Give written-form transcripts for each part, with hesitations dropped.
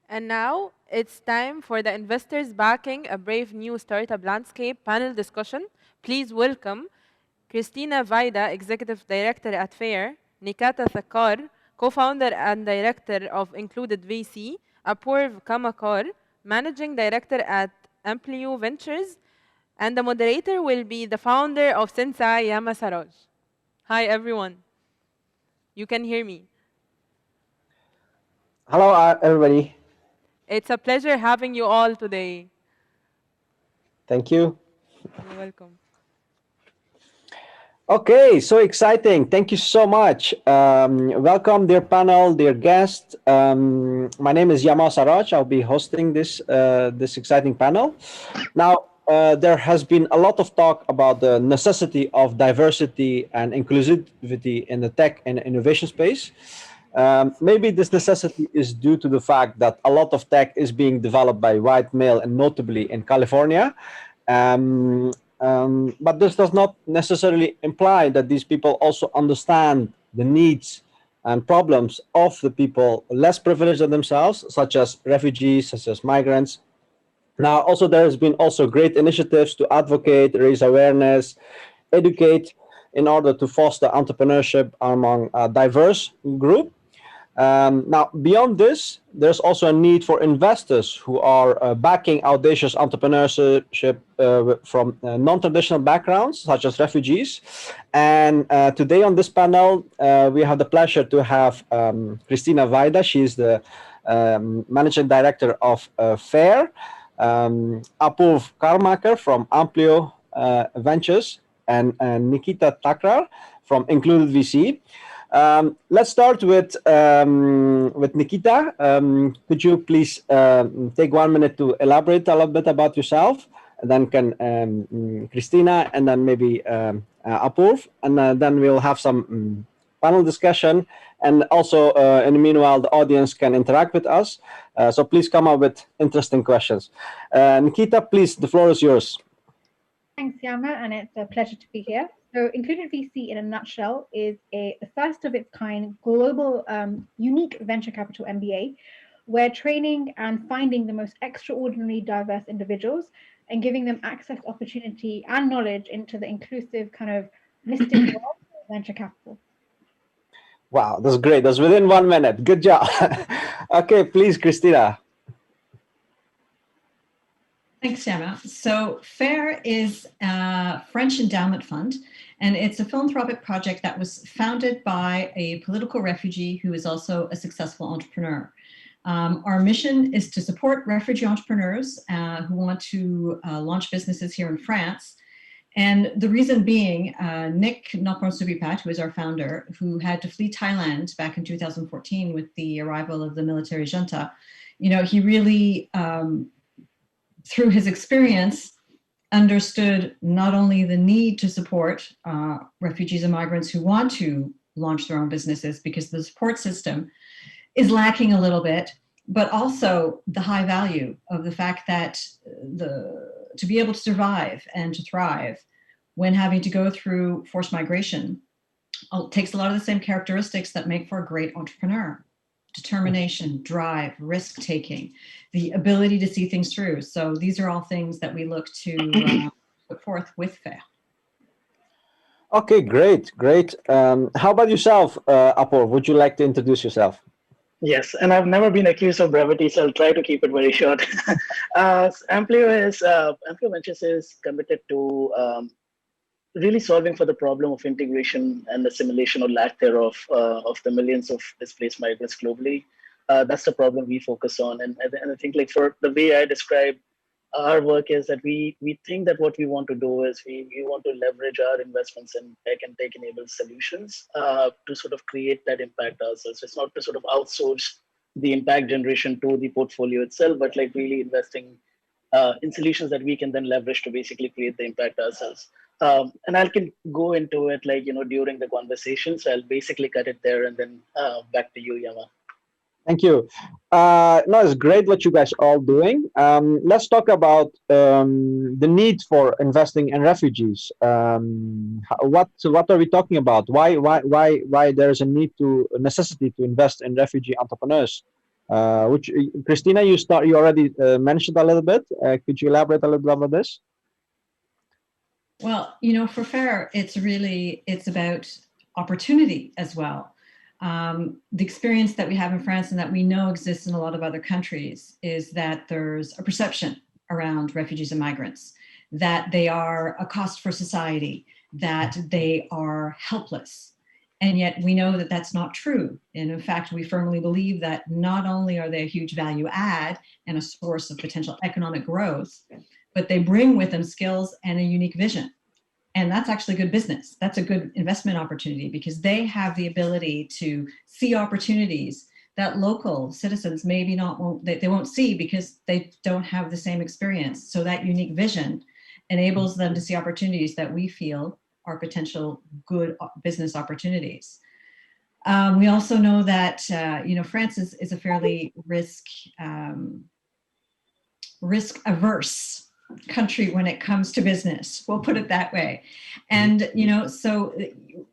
And now it's time for the Investors Backing a Brave New Startup Landscape panel discussion. Please welcome Kristina Vayda, Executive Director at FAIRE, Nikita Thakrar, Co-founder and Director of Included VC, Apoorv Karmakar, Managing Director at Amplio Ventures, and the moderator will be the founder of SensAI, Yama Saraj. Hi, everyone. You can hear me. Hello, everybody. It's a pleasure having you all today. Thank you. You're welcome. Okay, so exciting. Thank you so much. Welcome, dear panel, dear guests. My name is Yama Saraj. I'll be hosting this exciting panel. Now, there has been a lot of talk about the necessity of diversity and inclusivity in the tech and innovation space. Maybe this necessity is due to the fact that a lot of tech is being developed by white male and notably in California. Um, but this does not necessarily imply that these people also understand the needs and problems of the people less privileged than themselves, such as refugees, such as migrants. Now, also there has been also great initiatives to advocate, raise awareness, educate in order to foster entrepreneurship among a diverse group. Now, beyond this, there's also a need for investors who are backing audacious entrepreneurship from non-traditional backgrounds, such as refugees. And today on this panel, we have the pleasure to have Kristina Vayda. She is the managing director of FAIRE, Apoorv Karmakar from Amplio Ventures, and Nikita Thakrar from Included VC. Let's start with Nikita. Could you please take 1 minute to elaborate a little bit about yourself, and then can Kristina, and then maybe Apoorv, and then we'll have some panel discussion, and also in the meanwhile the audience can interact with us. So please come up with interesting questions. Nikita, please, the floor is yours. Thanks, Yama, and it's a pleasure to be here. So Included VC in a nutshell is the first of its kind global unique venture capital MBA, where training and finding the most extraordinary diverse individuals and giving them access, opportunity, and knowledge into the inclusive kind of listed world of venture capital. Wow, that's great. That's within 1 minute. Good job. Okay, please, Kristina. Thanks, Yama. So FAIRE is a French endowment fund, and it's a philanthropic project that was founded by a political refugee who is also a successful entrepreneur. Our mission is to support refugee entrepreneurs who want to launch businesses here in France. And the reason being, Nick Nopon-Subipat, who is our founder, who had to flee Thailand back in 2014 with the arrival of the military junta, he really, through his experience, understood not only the need to support refugees and migrants who want to launch their own businesses because the support system is lacking a little bit, but also the high value of the fact that to be able to survive and to thrive when having to go through forced migration takes a lot of the same characteristics that make for a great entrepreneur. Determination, drive, risk-taking, the ability to see things through. So these are all things that we look to put forth with FAIRE. Okay, great. How about yourself, Apoorv? Would you like to introduce yourself? Yes, and I've never been accused of brevity, so I'll try to keep it very short. Amplio Ventures is committed to really solving for the problem of integration and assimilation or lack thereof of the millions of displaced migrants globally. That's the problem we focus on. And I think, like, for the way I describe our work is that we think that what we want to do is we want to leverage our investments in tech and tech-enabled solutions to sort of create that impact ourselves. It's not to sort of outsource the impact generation to the portfolio itself, but like really investing in solutions that we can then leverage to basically create the impact ourselves. And I can go into it during the conversation. So I'll basically cut it there and then back to you, Yama. Thank you. No, it's great what you guys are all doing. Let's talk about the need for investing in refugees. What are we talking about? Why there's a necessity to invest in refugee entrepreneurs? which Kristina, you already mentioned a little bit. Could you elaborate a little bit about this? Well, for FAIRE, it's about opportunity as well. The experience that we have in France and that we know exists in a lot of other countries is that there's a perception around refugees and migrants, that they are a cost for society, that they are helpless. And yet we know that that's not true. And in fact, we firmly believe that not only are they a huge value add and a source of potential economic growth, but they bring with them skills and a unique vision. And that's actually good business. That's a good investment opportunity because they have the ability to see opportunities that local citizens maybe they won't see because they don't have the same experience. So that unique vision enables them to see opportunities that we feel are potential good business opportunities. We also know that France is a fairly risk averse country when it comes to business. We'll put it that way. And so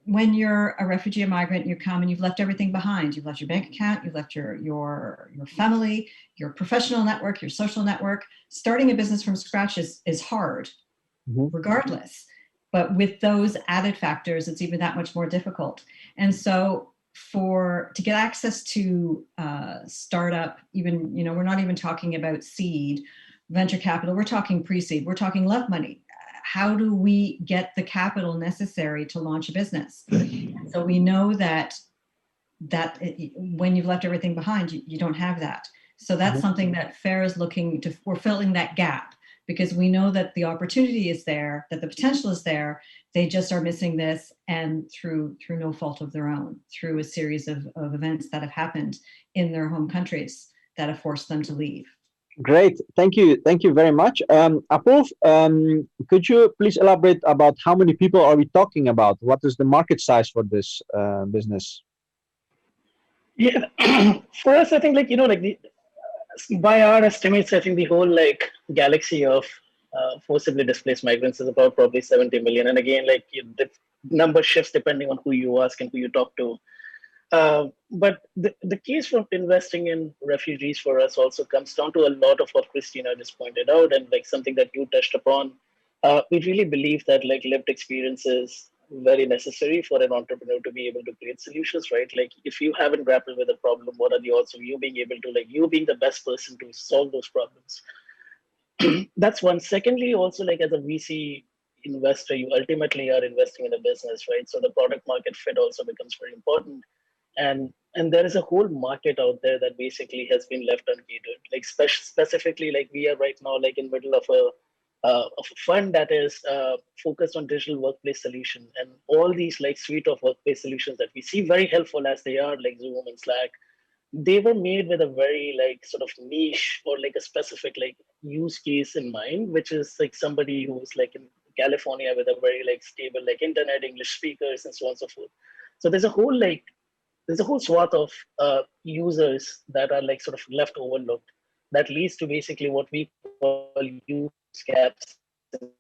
when you're a refugee or migrant, you come and you've left everything behind. You've left your bank account, you've left your family, your professional network, your social network. Starting a business from scratch is hard, regardless. But with those added factors, it's even that much more difficult. And so to get access to startup, even, we're not even talking about seed, venture capital, we're talking pre-seed, we're talking love money. How do we get the capital necessary to launch a business? So we know that when you've left everything behind, you don't have that. So that's something that FAIRE is looking to, we're filling that gap because we know that the opportunity is there, that the potential is there. They just are missing this, and through no fault of their own, through a series of events that have happened in their home countries that have forced them to leave. Great, thank you very much. Apoorv, could you please elaborate about how many people are we talking about? What is the market size for this business? Yeah, for us, I think by our estimates, I think the whole galaxy of forcibly displaced migrants is about probably 70 million. And again, the number shifts depending on who you ask and who you talk to. But the case for investing in refugees for us also comes down to a lot of what Kristina just pointed out, and something that you touched upon. We really believe that lived experience is very necessary for an entrepreneur to be able to create solutions, right? If you haven't grappled with a problem, what are the odds of you being able to you being the best person to solve those problems? That's one. Secondly, also as a VC investor, you ultimately are investing in a business, right? So the product market fit also becomes very important. And there is a whole market out there that basically has been left uncatered. Specifically, we are right now in middle of a fund that is focused on digital workplace solution, and all these suite of workplace solutions that we see very helpful as they are, like Zoom and Slack. They were made with a very sort of niche or a specific use case in mind, which is somebody who's in California with a very stable internet, English speakers, and so on and so forth. So there's a whole swath of users that are sort of left overlooked. That leads to basically what we call use gaps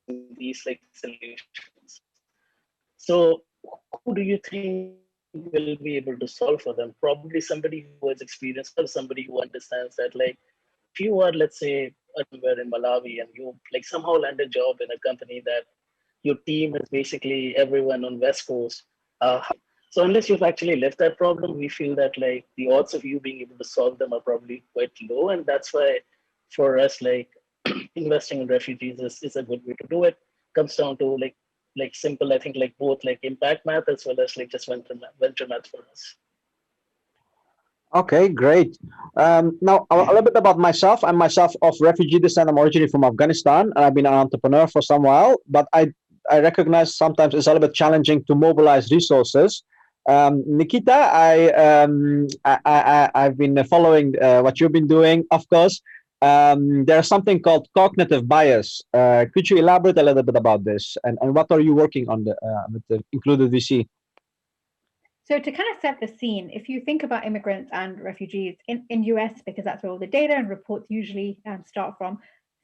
in these solutions. So who do you think will be able to solve for them? Probably somebody who has experience, or somebody who understands that if you are, let's say, somewhere in Malawi and you somehow land a job in a company that your team is basically everyone on West Coast. So unless you've actually lived that problem, we feel that the odds of you being able to solve them are probably quite low. And that's why for us, investing in refugees is a good way to do it. Comes down to simple, I think both impact math as well as just venture math for us. Okay, great. Now a little bit about myself. I'm myself of refugee descent. I'm originally from Afghanistan, and I've been an entrepreneur for some while, but I recognize sometimes it's a little bit challenging to mobilize resources. Nikita, I've been following what you've been doing, of course. There's something called cognitive bias. Could you elaborate a little bit about this, and what are you working on with the included VC? So to kind of set the scene, if you think about immigrants and refugees in US, because that's where all the data and reports usually start from,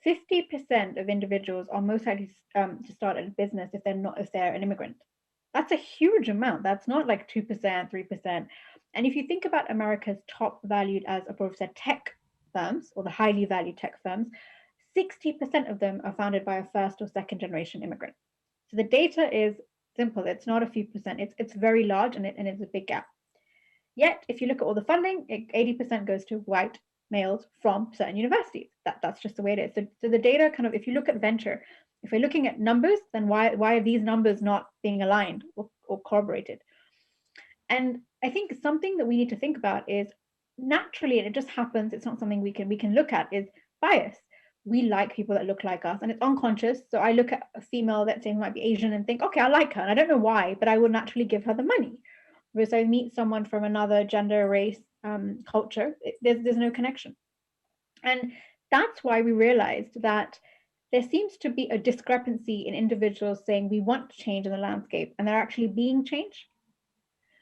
50% of individuals are most likely to start a business if they're an immigrant. That's a huge amount. That's not 2%, 3%. And if you think about America's top valued, as Apoorv said, tech firms, or the highly valued tech firms, 60% of them are founded by a first or second generation immigrant. So the data is simple. It's not a few percent. It's very large, and it's a big gap. Yet, if you look at all the funding, 80% goes to white males from certain universities. That's just the way it is. So the data kind of, if you look at venture, if we're looking at numbers, then why are these numbers not being aligned or corroborated? And I think something that we need to think about is naturally, and it just happens, it's not something we can look at, is bias. We like people that look like us, and it's unconscious. So I look at a female that say might be Asian and think, okay, I like her, and I don't know why, but I will naturally give her the money. Whereas I meet someone from another gender, race, culture, there's no connection. And that's why we realized that there seems to be a discrepancy in individuals saying we want to change in the landscape, and they're actually being changed.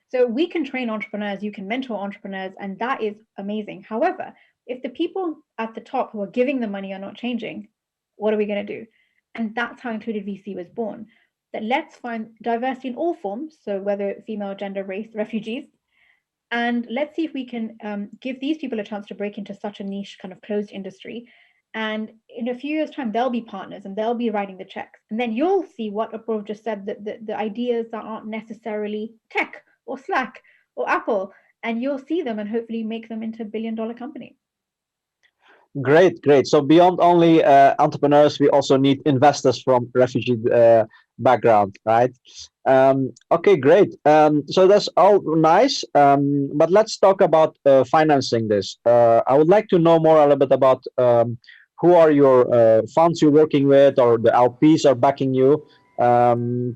So we can train entrepreneurs, you can mentor entrepreneurs, and that is amazing. However, if the people at the top who are giving the money are not changing, what are we going to do? And that's how Included VC was born. That let's find diversity in all forms, so whether female, gender, race, refugees, and let's see if we can give these people a chance to break into such a niche kind of closed industry. And in a few years' time, they'll be partners and they'll be writing the checks. And then you'll see what Apoorv just said, that the ideas that aren't necessarily tech or Slack or Apple, and you'll see them and hopefully make them into billion-dollar companies. Great, great. So beyond only entrepreneurs, we also need investors from refugee background, right? Okay, great. So that's all nice. But let's talk about financing this. I would like to know more a little bit about who are your funds you're working with, or the LPs are backing you.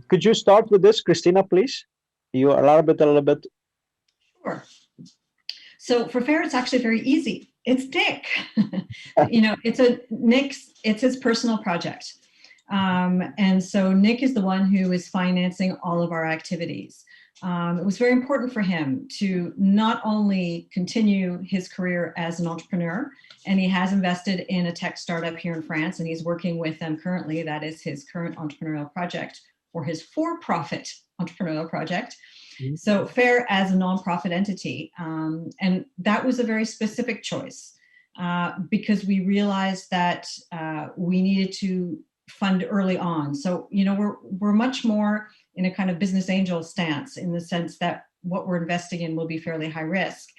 Could you start with this, Kristina, please? You elaborate a little bit. Sure. So for FAIRE, it's actually very easy. It's Nick. It's his personal project. And so Nick is the one who is financing all of our activities. It was very important for him to not only continue his career as an entrepreneur, and he has invested in a tech startup here in France, and he's working with them currently. That is his current entrepreneurial project, or his for-profit entrepreneurial project. So FAIRE as a nonprofit entity, and that was a very specific choice because we realized that we needed to fund early on. So we're much more in a kind of business angel stance, in the sense that what we're investing in will be fairly high risk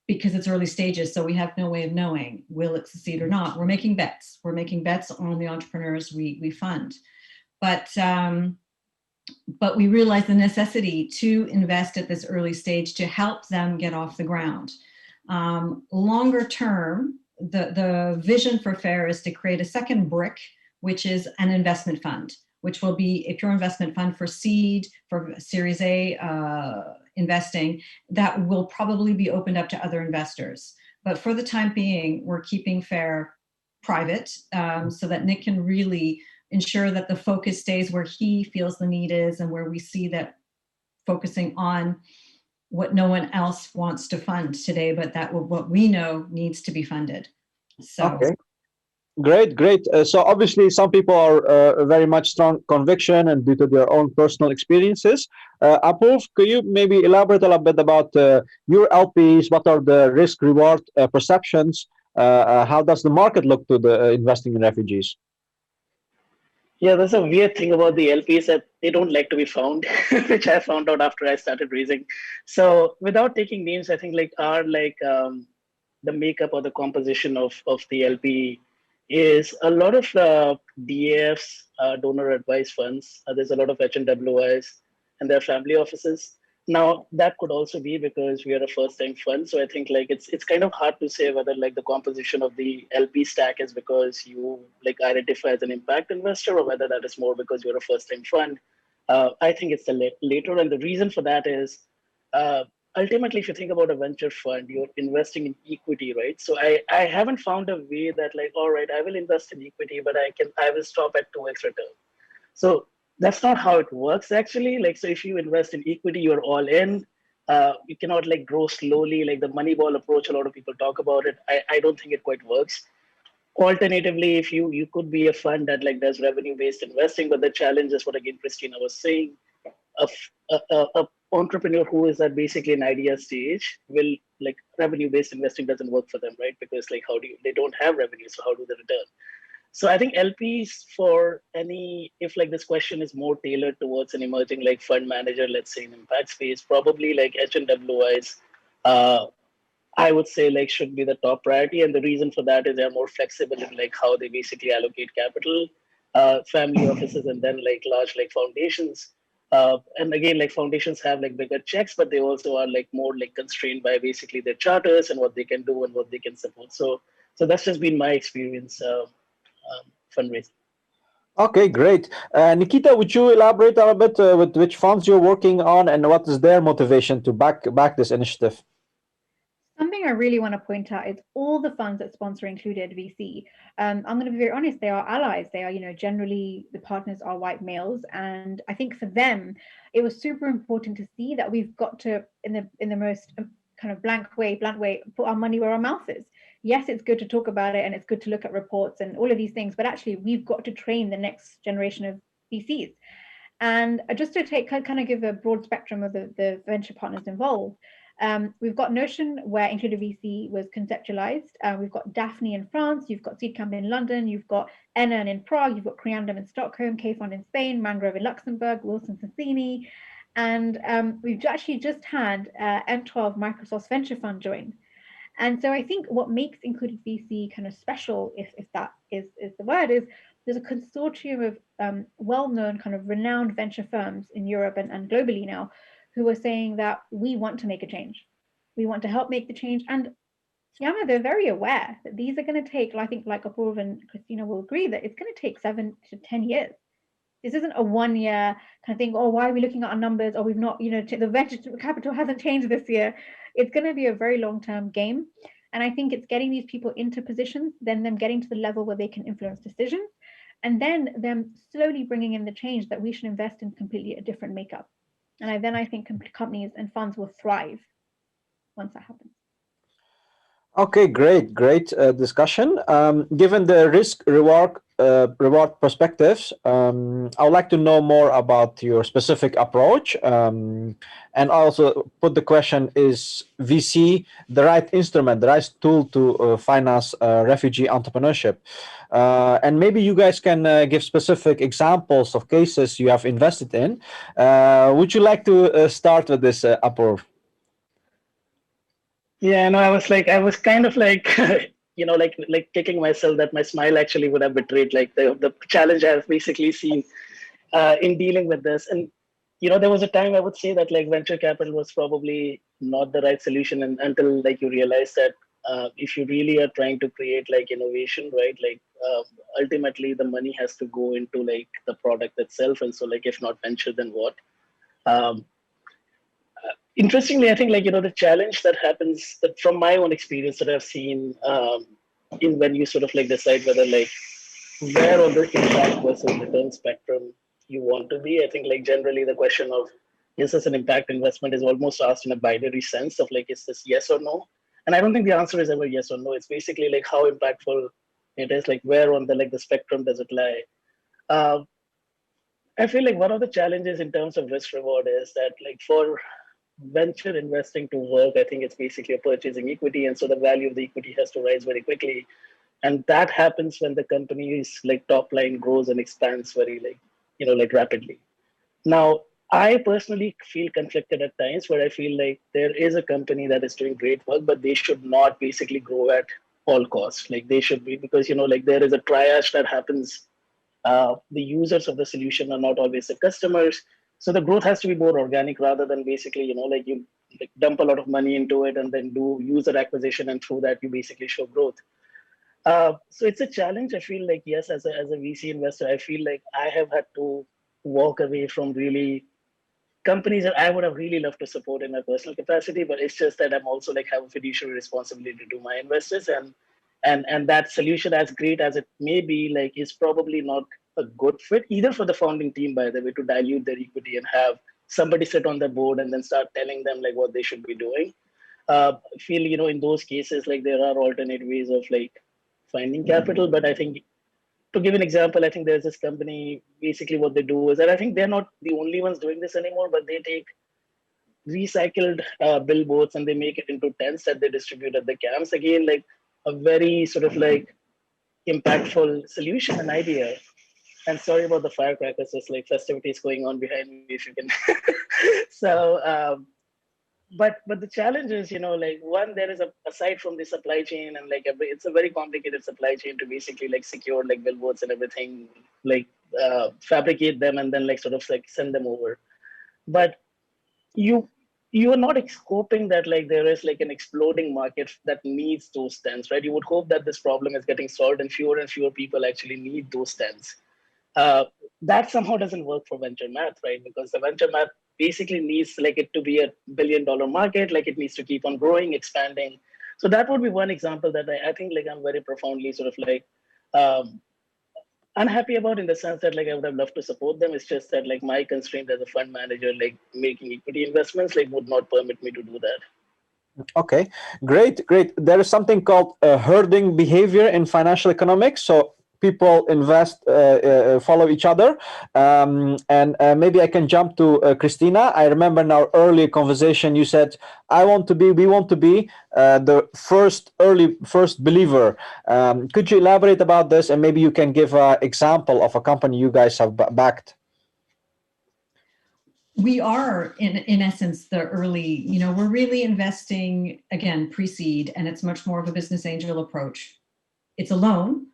because it's early stages. So we have no way of knowing will it succeed or not. We're making bets. We're making bets on the entrepreneurs we fund, but we realized the necessity to invest at this early stage to help them get off the ground. Longer term, the vision for FAIRE is to create a second brick, which is an investment fund, which will be a pure investment fund for seed, for Series A investing, that will probably be opened up to other investors. But for the time being, we're keeping FAIRE private so that Nick can really ensure that the focus stays where he feels the need is, and where we see that focusing on what no one else wants to fund today, but that what we know needs to be funded. So. Okay. Great, great. So obviously some people are very much strong conviction and due to their own personal experiences. Apoorv, could you maybe elaborate a little bit about your LPs? What are the risk reward perceptions? How does the market look to the investing in refugees? Yeah, there's a weird thing about the LPs that they don't like to be found, which I found out after I started raising. So without taking names, I think the makeup or the composition of the LP is a lot of DAFs, donor advised funds. There's a lot of HNWIs and their family offices. Now that could also be because we are a first-time fund. So I think it's kind of hard to say whether the composition of the LP stack is because you identify as an impact investor, or whether that is more because you're a first-time fund. I think it's the later, and the reason for that is ultimately, if you think about a venture fund, you're investing in equity, right? So I haven't found a way that all right, I will invest in equity, but I will stop at 2x return. So that's not how it works actually. So if you invest in equity, you're all in. You cannot grow slowly, the Moneyball approach. A lot of people talk about it. I don't think it quite works. Alternatively, if you could be a fund that does revenue-based investing, but the challenge is what again Kristina was saying. A entrepreneur who is at basically an idea stage will like revenue-based investing doesn't work for them, right? Because like they don't have revenue, so how do they return? So I think LPs for any, if like this question is more tailored towards an emerging like fund manager, let's say in impact space, probably like H&WIs, I would say like should be the top priority. And the reason for that is they're more flexible in like how they basically allocate capital, family offices, and then like large like foundations. And again, like foundations have like bigger checks, but they also are like more like constrained by basically their charters and what they can do and what they can support. So that's just been my experience fundraising. Okay, great. Nikita, would you elaborate a little bit with which funds you're working on and what is their motivation to back this initiative? Something I really want to point out is all the funds that sponsor included VC. I'm going to be very honest, they are allies. They are, generally the partners are white males. And I think for them, it was super important to see that we've got to, in the most kind of blunt way, put our money where our mouth is. Yes, it's good to talk about it and it's good to look at reports and all of these things, but actually we've got to train the next generation of VCs. And just to kind of give a broad spectrum of the venture partners involved, we've got Notion, where Included VC was conceptualized. We've got Daphne in France, you've got Seedcamp in London, you've got Enan in Prague, you've got Creandum in Stockholm, K-Fund in Spain, Mangrove in Luxembourg, Wilson Sonsini. And we've actually just had M12 Microsoft's venture fund join. And so I think what makes Included VC kind of special, if that is the word, is there's a consortium of well-known kind of renowned venture firms in Europe and globally now who are saying that we want to make a change. We want to help make the change. And Yama, they're very aware that these are going to take, I think like Apoorv and Kristina will agree, that it's going to take 7 to 10 years. This isn't a 1 year kind of thing, oh, why are we looking at our numbers? Or we've not, the venture capital hasn't changed this year. It's going to be a very long-term game. And I think it's getting these people into positions, then them getting to the level where they can influence decisions, and then them slowly bringing in the change that we should invest in completely a different makeup. And I think companies and funds will thrive once that happens. Okay, great discussion. Given the reward perspectives, I would like to know more about your specific approach, and also put the question: is VC the right instrument, the right tool to finance refugee entrepreneurship? And maybe you guys can give specific examples of cases you have invested in. Would you like to start with this, Apoorv? Yeah, no, I was kind of like, like kicking myself that my smile actually would have betrayed like the challenge I've basically seen in dealing with this. And, there was a time I would say that like venture capital was probably not the right solution until like you realize that if you really are trying to create like innovation, right, like ultimately the money has to go into like the product itself. And so like if not venture, then what? Interestingly, I think like the challenge that happens that from my own experience that I've seen in when you sort of like decide whether like where on the impact versus return spectrum you want to be. I think like generally the question of is this an impact investment is almost asked in a binary sense of like is this yes or no? And I don't think the answer is ever yes or no. It's basically like how impactful it is, like where on the spectrum does it lie. I feel like one of the challenges in terms of risk reward is that like for venture investing to work, I think it's basically a purchasing equity. And so the value of the equity has to rise very quickly. And that happens when the company's like top line grows and expands very like rapidly. Now, I personally feel conflicted at times where I feel like there is a company that is doing great work, but they should not basically grow at all costs. Like they should be, because, like there is a triage that happens. The users of the solution are not always the customers. So the growth has to be more organic rather than basically, like you like dump a lot of money into it and then do user acquisition, and through that you basically show growth. So it's a challenge. I feel like, yes, as a VC investor, I feel like I have had to walk away from really companies that I would have really loved to support in my personal capacity, but it's just that I'm also like have a fiduciary responsibility to my investors, and that solution, as great as it may be, like is probably not a good fit either for the founding team, by the way, to dilute their equity and have somebody sit on the board and then start telling them like what they should be doing. I feel, in those cases, like there are alternate ways of like finding capital. But I think, to give an example, I think there's this company, basically what they do is that I think they're not the only ones doing this anymore, but they take recycled billboards and they make it into tents that they distribute at the camps. Again, like a very sort of like impactful solution and idea. And sorry about the firecrackers, just like festivities going on behind me, if you can. So, but the challenge is, like one, there is aside from the supply chain and like it's a very complicated supply chain to basically like secure like billboards and everything, like fabricate them and then like sort of like send them over. But you are not scoping that like there is like an exploding market that needs those tents, right? You would hope that this problem is getting solved and fewer people actually need those tents. That somehow doesn't work for venture math, right? Because the venture math basically needs like it to be $1 billion market, like it needs to keep on growing, expanding. So that would be one example that I think like I'm very profoundly sort of like unhappy about, in the sense that like I would have loved to support them. It's just that like my constraint as a fund manager, like making equity investments, like would not permit me to do that. Okay, great. There is something called herding behavior in financial economics. So people invest, follow each other. And maybe I can jump to Kristina. I remember in our earlier conversation, you said, we want to be the first believer. Could you elaborate about this? And maybe you can give an example of a company you guys have backed. We are in essence the early, we're really investing, again, pre-seed, and it's much more of a business angel approach. It's a loan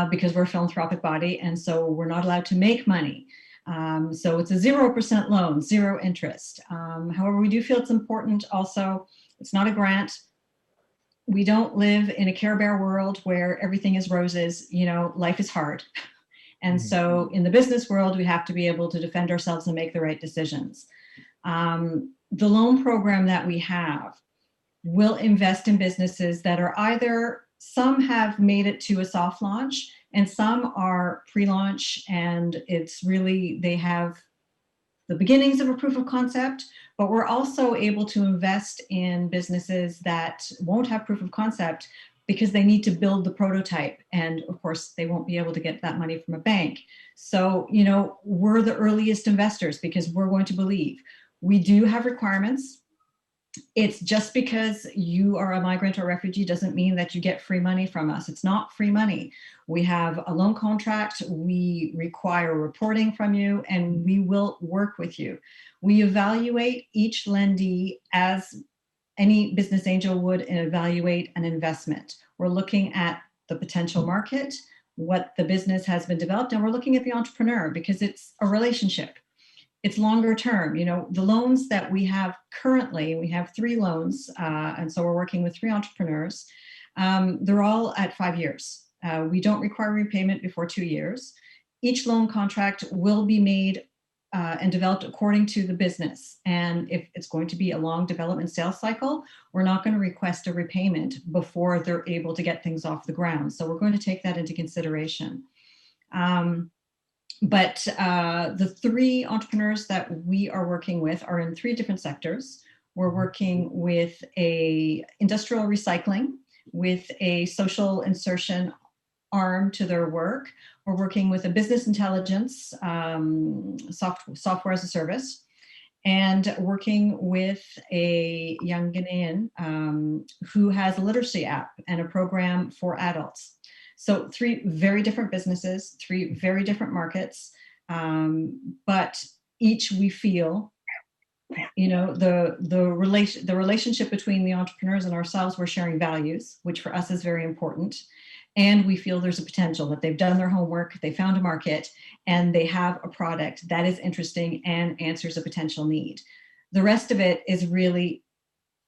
because we're a philanthropic body, and so we're not allowed to make money. So it's a 0% loan, zero interest. However, we do feel it's important also, it's not a grant. We don't live in a Care Bear world where everything is roses, life is hard. And so in the business world, we have to be able to defend ourselves and make the right decisions. The loan program that we have will invest in businesses that are either, some have made it to a soft launch and some are pre-launch, and it's really, they have the beginnings of a proof of concept, but we're also able to invest in businesses that won't have proof of concept because they need to build the prototype. And of course, they won't be able to get that money from a bank. So, we're the earliest investors because we're going to believe. We do have requirements. It's just because you are a migrant or refugee doesn't mean that you get free money from us. It's not free money. We have a loan contract. We require reporting from you, and we will work with you. We evaluate each lendee as any business angel would evaluate an investment. We're looking at the potential market, what the business has been developed, and we're looking at the entrepreneur because it's a relationship. It's longer term. The loans that we have currently, we have 3 loans, and so we're working with 3 entrepreneurs. They're all at 5 years. We don't require repayment before 2 years. Each loan contract will be made and developed according to the business. And if it's going to be a long development sales cycle, we're not going to request a repayment before they're able to get things off the ground. So we're going to take that into consideration. But the 3 entrepreneurs that we are working with are in 3 different sectors. We're working with a industrial recycling, with a social insertion arm to their work. We're working with a business intelligence software as a service, and working with a young Ghanaian who has a literacy app and a program for adults. So 3 very different businesses, 3 very different markets, but each we feel, the relationship between the entrepreneurs and ourselves, we're sharing values, which for us is very important. And we feel there's a potential that they've done their homework, they found a market, and they have a product that is interesting and answers a potential need. The rest of it is really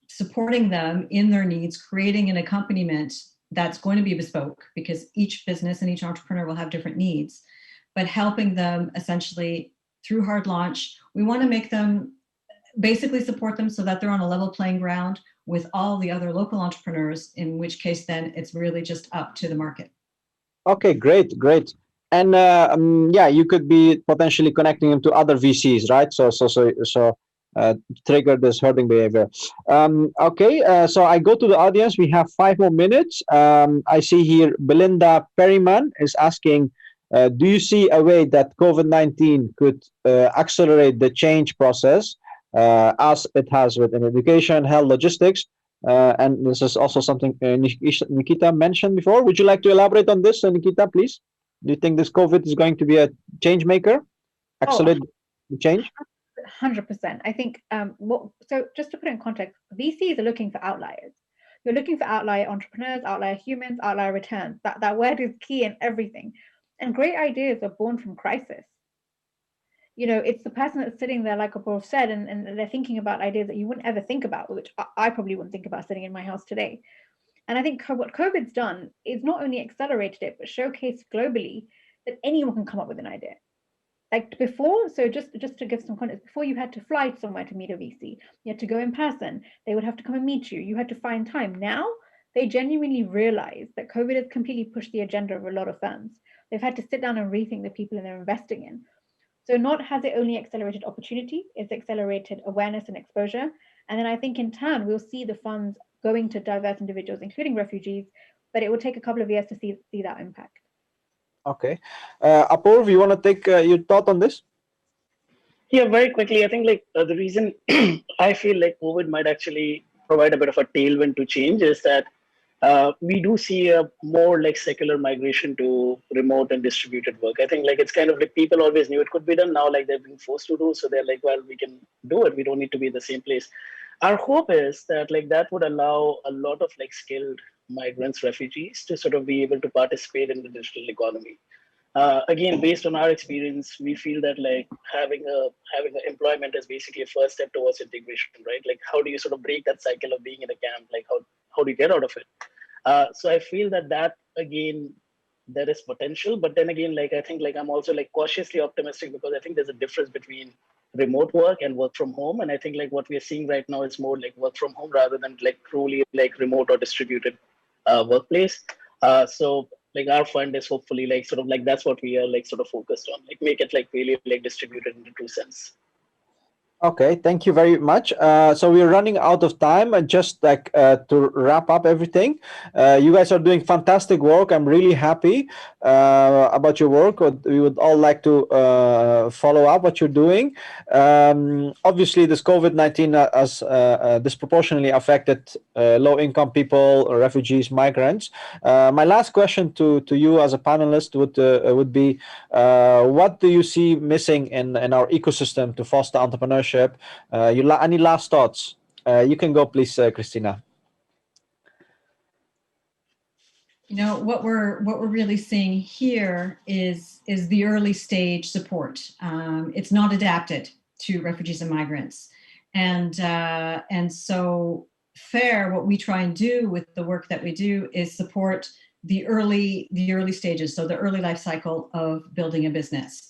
supporting them in their needs, creating an accompaniment that's going to be bespoke because each business and each entrepreneur will have different needs, but helping them essentially through hard launch. We want to make them, basically support them so that they're on a level playing ground with all the other local entrepreneurs, in which case then it's really just up to the market. Okay, great. And you could be potentially connecting them to other VCs, right? So trigger this herding behavior. So I go to the audience. We have 5 more minutes. I see here Belinda Perryman is asking, do you see a way that COVID-19 could accelerate the change process as it has within education, health, logistics. And this is also something Nikita mentioned before. Would you like to elaborate on this, Nikita, please? Do you think this COVID is going to be a change maker, Oh, accelerate the change? 100%. I think so just to put it in context, VCs are looking for outliers. You're looking for outlier entrepreneurs, outlier humans, outlier returns. That word is key in everything. And great ideas are born from crisis. It's the person that's sitting there, like Apoorv said, and they're thinking about ideas that you wouldn't ever think about, which I probably wouldn't think about sitting in my house today. And I think what COVID's done is not only accelerated it, but showcased globally that anyone can come up with an idea. Like before, so just to give some context, before you had to fly somewhere to meet a VC, you had to go in person, they would have to come and meet you, you had to find time. Now, they genuinely realize that COVID has completely pushed the agenda of a lot of firms. They've had to sit down and rethink the people they're investing in. So not has it only accelerated opportunity, it's accelerated awareness and exposure. And then I think in turn, we'll see the funds going to diverse individuals, including refugees, but it will take a couple of years to see that impact. Okay. Apoorv, you want to take your thought on this? Yeah, very quickly. I think the reason I feel like COVID might actually provide a bit of a tailwind to change is that we do see a more like secular migration to remote and distributed work. I think it's kind of like people always knew it could be done. Now they're being forced to do, so they're like, well, we can do it. We don't need to be in the same place. Our hope is that that would allow a lot of skilled migrants, refugees to sort of be able to participate in the digital economy. Again, based on our experience, we feel that having a employment is basically a first step towards integration, right? How do you sort of break that cycle of being in a camp? How do you get out of it? So I feel that again, there is potential, but then again, I think I'm also cautiously optimistic because I think there's a difference between remote work and work from home, and I think what we are seeing right now is more work from home rather than truly remote or distributed workplace. So our fund is hopefully that's what we are sort of focused on, make it really distributed in the true sense. Okay, thank you very much. So we're running out of time, and just to wrap up everything, you guys are doing fantastic work. I'm really happy about your work. We would all like to follow up what you're doing. Obviously, this COVID-19 has disproportionately affected low-income people, refugees, migrants. My last question to you as a panelist would be, what do you see missing in our ecosystem to foster entrepreneurship? Any last thoughts? You can go, please, Kristina. What we're really seeing here is the early stage support. It's not adapted to refugees and migrants, and so FAIRE, what we try and do with the work that we do is support the early stages, so the early life cycle of building a business.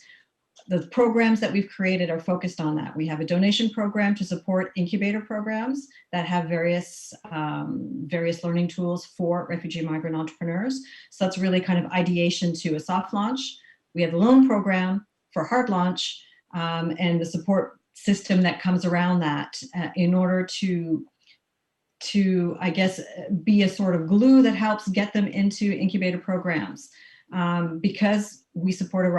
The programs that we've created are focused on that. We have a donation program to support incubator programs that have various learning tools for refugee migrant entrepreneurs. So that's really kind of ideation to a soft launch. We have a loan program for hard launch, and the support system that comes around that in order to I guess be a sort of glue that helps get them into incubator programs. Because we support a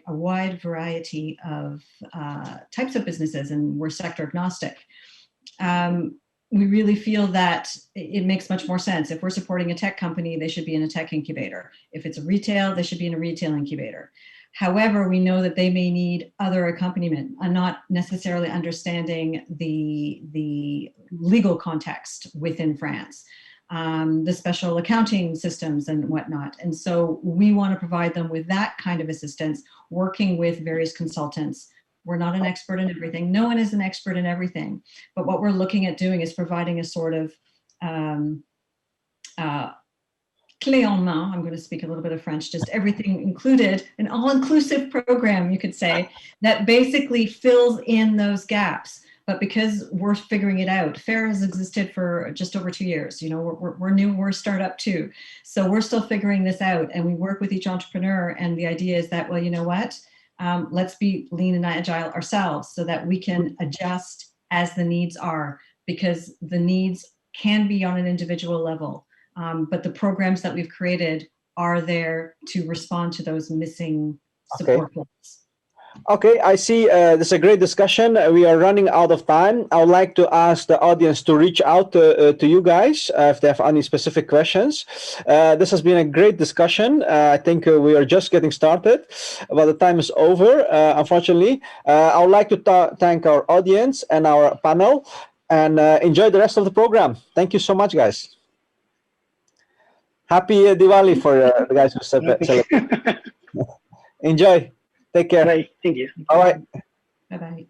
wide variety of types of businesses, and we're sector agnostic. We really feel that it makes much more sense. If we're supporting a tech company, they should be in a tech incubator. If it's a retail, they should be in a retail incubator. However, we know that they may need other accompaniment, not necessarily understanding the legal context within France. The special accounting systems and whatnot. And so we want to provide them with that kind of assistance, working with various consultants. We're not an expert in everything. No one is an expert in everything. But what we're looking at doing is providing a sort of clé en main, I'm going to speak a little bit of French, just everything included, an all-inclusive program, you could say, that basically fills in those gaps. But because we're figuring it out, FAIRE has existed for just over 2 years. We're new, we're a startup too. So we're still figuring this out, and we work with each entrepreneur. And the idea is that, well, you know what? Let's be lean and agile ourselves so that we can adjust as the needs are, because the needs can be on an individual level. But the programs that we've created are there to respond to those missing support points. Okay, I see this is a great discussion. We are running out of time. I would like to ask the audience to reach out to you guys if they have any specific questions. This has been a great discussion. I think we are just getting started, but the time is over, unfortunately. I would like to thank our audience and our panel, and enjoy the rest of the program. Thank you so much, guys. Happy Diwali for the guys who celebrate. Enjoy. Take care. Bye. Thank you. All right. Bye-bye.